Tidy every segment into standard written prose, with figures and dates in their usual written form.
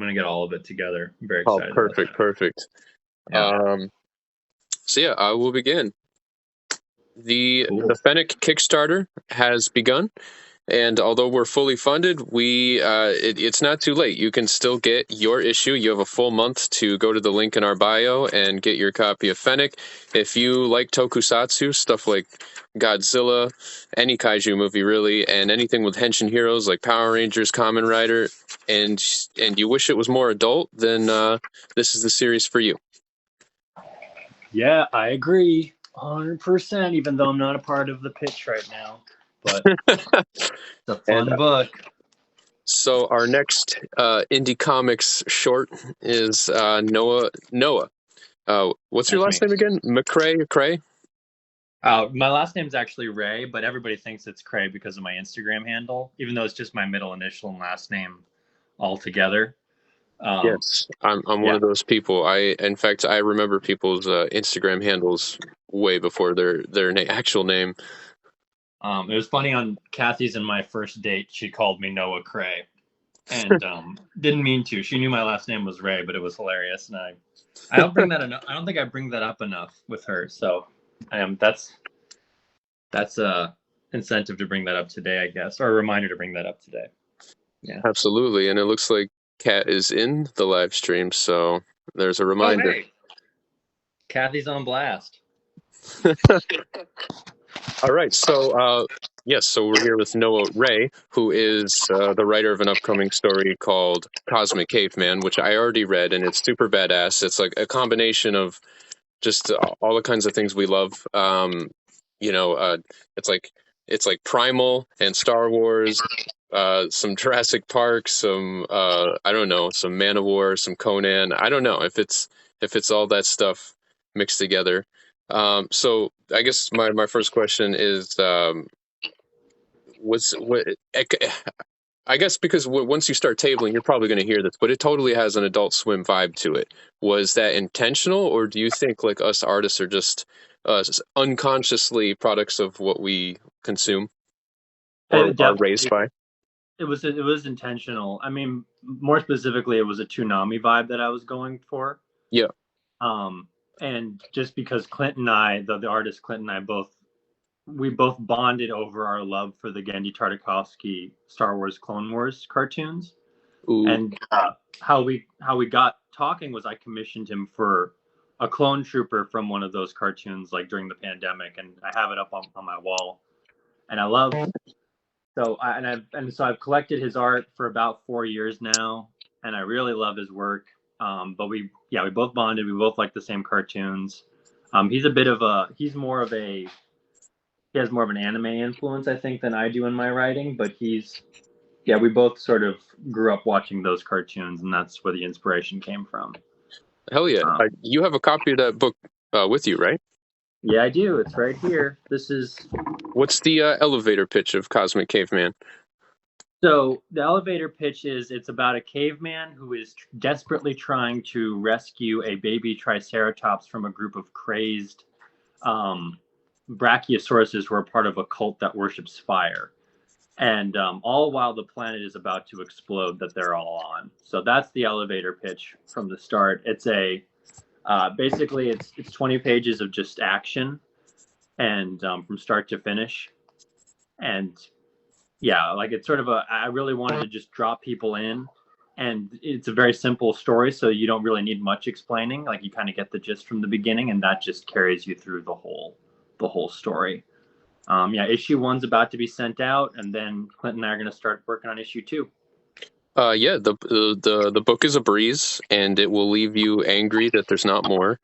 gonna get all of it together. I'm very Oh, excited about perfect, that. perfect. Yeah, Um, so yeah, I will begin. The cool. Fennec Kickstarter has begun. And although we're fully funded, it's not too late. You can still get your issue. You have a full month to go to the link in our bio and get your copy of Fennec. If you like tokusatsu, stuff like Godzilla, any kaiju movie really, and anything with henshin heroes like Power Rangers, Kamen Rider, and you wish it was more adult, then this is the series for you. Yeah, I agree, 100%. Even though I'm not a part of the pitch right now, but it's a And fun book. so our next indie comics short is Noah. Noah. What's your That's last me. name again? McCray? My last name's actually Ray, but everybody thinks it's Cray because of my Instagram handle, even though it's just my middle initial and last name all together. Yes, I'm one Yeah. of those people. In fact, I remember people's Instagram handles way before their actual name. It was funny on Kathy's and my first date. She called me Noah Cray, and didn't mean to. She knew my last name was Ray, but it was hilarious, and I don't bring that enough. I don't think I bring that up enough with her. So, that's a incentive to bring that up today, I guess, or a reminder to bring that up today. Yeah. Absolutely, and it looks like Kat is in the live stream, so there's a Oh, reminder. hey, Kathy's on blast. All right, so yes, so we're here with Noah Ray, who is the writer of an upcoming story called Cosmic Caveman, which I already read, and it's super badass. It's like a combination of just all the kinds of things we love. You know, it's like Primal and Star Wars, some Jurassic Park, some I don't know, some Man of War, some Conan. I don't know if it's all that stuff mixed together. So I guess my first question is, what's what? I guess because once you start tabling, you're probably going to hear this, but it totally has an Adult Swim vibe to it. Was that intentional, or do you think like us artists are just unconsciously products of what we consume or It are raised definitely by? it was intentional. I mean, more specifically, it was a Toonami vibe that I was going for. Yeah. Um, and just because Clint and I, the artist Clint and I, we both bonded over our love for the Genndy Tartakovsky Star Wars Clone Wars cartoons, Ooh. and how we got talking was I commissioned him for a clone trooper from one of those cartoons like during the pandemic, and I have it up on my wall, and I love so I've collected his art for about 4 years now, and I really love his work. But we both bonded. We both like the same cartoons. He has more of an anime influence, I think, than I do in my writing. But we both sort of grew up watching those cartoons, and that's where the inspiration came from. Hell yeah. Um, You have a copy of that book with you, right? yeah, I do. It's right here. This is What's the elevator pitch of Cosmic Caveman? So the elevator pitch is it's about a caveman who is desperately trying to rescue a baby triceratops from a group of crazed um, brachiosauruses who are part of a cult that worships fire. And all while the planet is about to explode that they're all on. So that's the elevator pitch from the start. Basically it's 20 pages of just action and from start to finish. And yeah, like it's sort of I really wanted to just drop people in, and it's a very simple story, so you don't really need much explaining. Like you kind of get the gist from the beginning, and that just carries you through the whole story. Yeah, issue one's about to be sent out, and then Clint and I are going to start working on issue two. Yeah, the book is a breeze, and it will leave you angry that there's not more.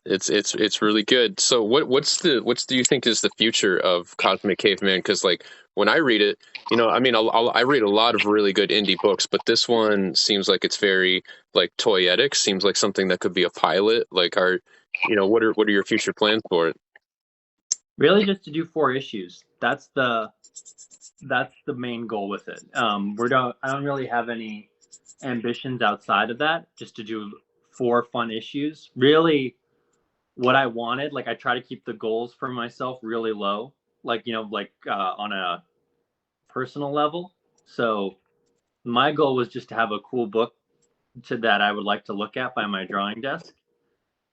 It's really good. So what's do you think is the future of Cosmic Caveman? Because like when I read it, I mean, I read a lot of really good indie books, but this one seems like it's very like toyetic. Seems like something that could be a pilot. Like, what are your future plans for it? Really, just to do 4 issues. That's the main goal with it. I don't really have any ambitions outside of that. Just to do 4 fun issues. Really, what I wanted, like I try to keep the goals for myself really low, like on a personal level. So my goal was just to have a cool book that I would like to look at by my drawing desk.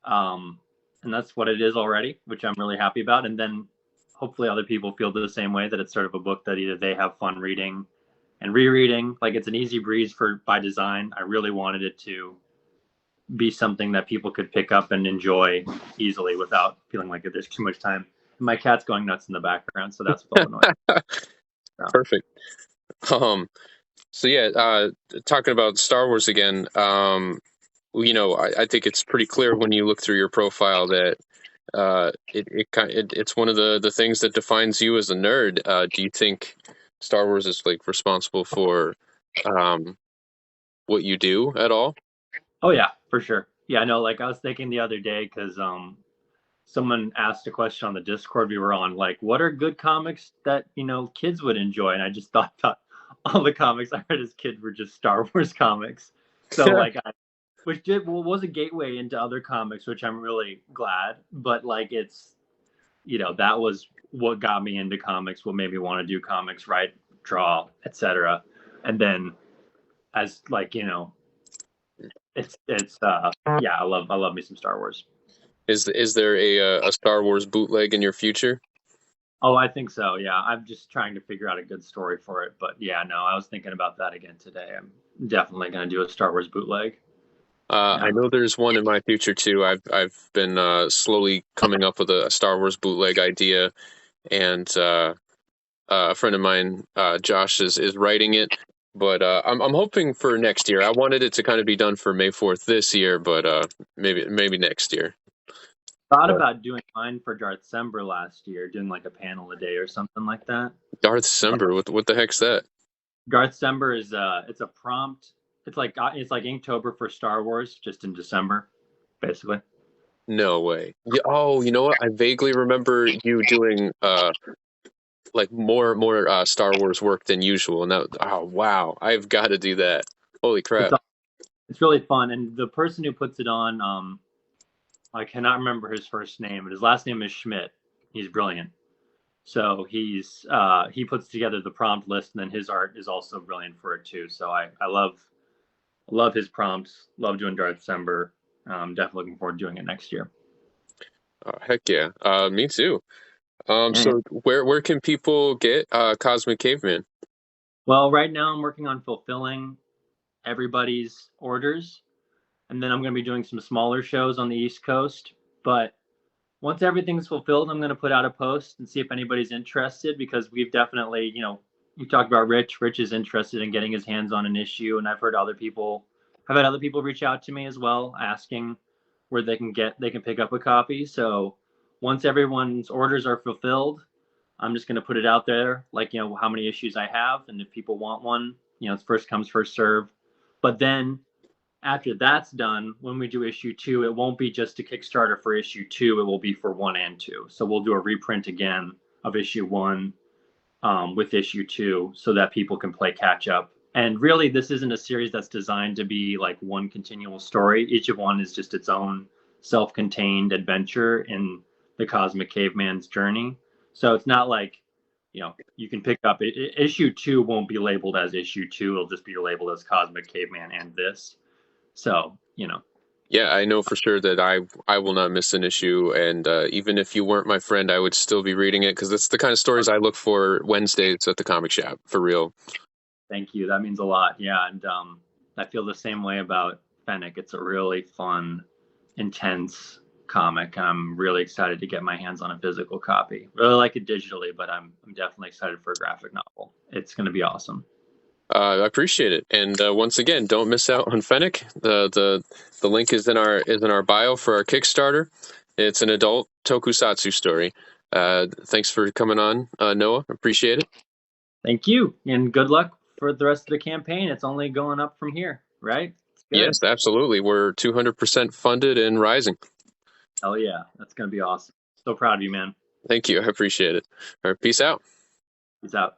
Um, and that's what it is already, which I'm really happy about. And then hopefully other people feel the same way, that it's sort of a book that either they have fun reading and rereading. Like, it's an easy breeze for by design. I really wanted it to be something that people could pick up and enjoy easily without feeling like there's too much time. And my cat's going nuts in the background, so that's a little annoying. So. Perfect. So yeah, talking about Star Wars again, I think it's pretty clear when you look through your profile that it's one of the things that defines you as a nerd. Do you think Star Wars is like responsible for um, what you do at all? Oh yeah, for sure. Yeah, I know. Like, I was thinking the other day, because someone asked a question on the Discord we were on, like, what are good comics that kids would enjoy? And I just thought all the comics I read as kid were just Star Wars comics. So like, was a gateway into other comics, which I'm really glad. But like, it's that was what got me into comics, what made me want to do comics, write, draw, etc. And then, as like, it's yeah, I love me some Star Wars. Is there a Star Wars bootleg in your future? Oh, I think so. Yeah, I'm just trying to figure out a good story for it. But yeah, no, I was thinking about that again today. I'm definitely going to do a Star Wars bootleg. I Yeah. know there's one in my future too. I've been slowly coming up with a Star Wars bootleg idea, and a friend of mine, Josh, is writing it. But I'm hoping for next year. I wanted it to kind of be done for May 4th this year, but maybe next year. Thought But about doing mine for Darth December last year, doing like a panel a day or something like that. Darth December, what the heck's that? Darth December is it's a prompt. It's like Inktober for Star Wars, just in December, basically. No way. Yeah, oh, you know what? I vaguely remember you doing like more Star Wars work than usual, and that oh wow, I've got to do that. Holy It's crap! it's really fun, and the person who puts it on, I cannot remember his first name, but his last name is Schmidt. He's brilliant. So he puts together the prompt list, and then his art is also brilliant for it too. So I love his prompts. Love doing Darth December. Definitely looking forward to doing it next year. Oh, heck yeah, me too. Mm. So where can people get Cosmic Caveman? Well, right now I'm working on fulfilling everybody's orders, and then I'm going to be doing some smaller shows on the East Coast. But once everything's fulfilled, I'm going to put out a post and see if anybody's interested, because we've definitely, you talked about Rich. Rich is interested in getting his hands on an issue, and I've had other people reach out to me as well, asking where they can pick up a copy. So once everyone's orders are fulfilled, I'm just going to put it out there, like, how many issues I have, and if people want one, it's first comes, first serve. But then after that's done, when we do issue two, it won't be just a Kickstarter for issue two. It will be for one and two. So we'll do a reprint again of issue one, with issue two, so that people can play catch up. And really, this isn't a series that's designed to be like one continual story. Each of one is just its own self-contained adventure in the Cosmic Caveman's journey. So it's not like, you can pick up issue two won't be labeled as issue two. It'll just be labeled as Cosmic Caveman and this. So, Yeah, I know for sure that I will not miss an issue, and even if you weren't my friend, I would still be reading it because it's the kind of stories I look for Wednesdays at the comic shop for real. thank you. That means a lot. Yeah. And I feel the same way about Fennec. It's a really fun, intense comic. I'm really excited to get my hands on a physical copy. Really like it digitally, but I'm definitely excited for a graphic novel. It's going to be awesome. I appreciate it, and once again, don't miss out on Fennec. The link is in our bio for our Kickstarter. It's an adult tokusatsu story. Thanks for coming on, Noah. Appreciate it. Thank you. And good luck for the rest of the campaign. It's only going up from here, right? It's good. Yes, absolutely. We're 200% funded and rising. Hell yeah. That's going to be awesome. So proud of you, man. Thank you. I appreciate it. All right, peace out. Peace out.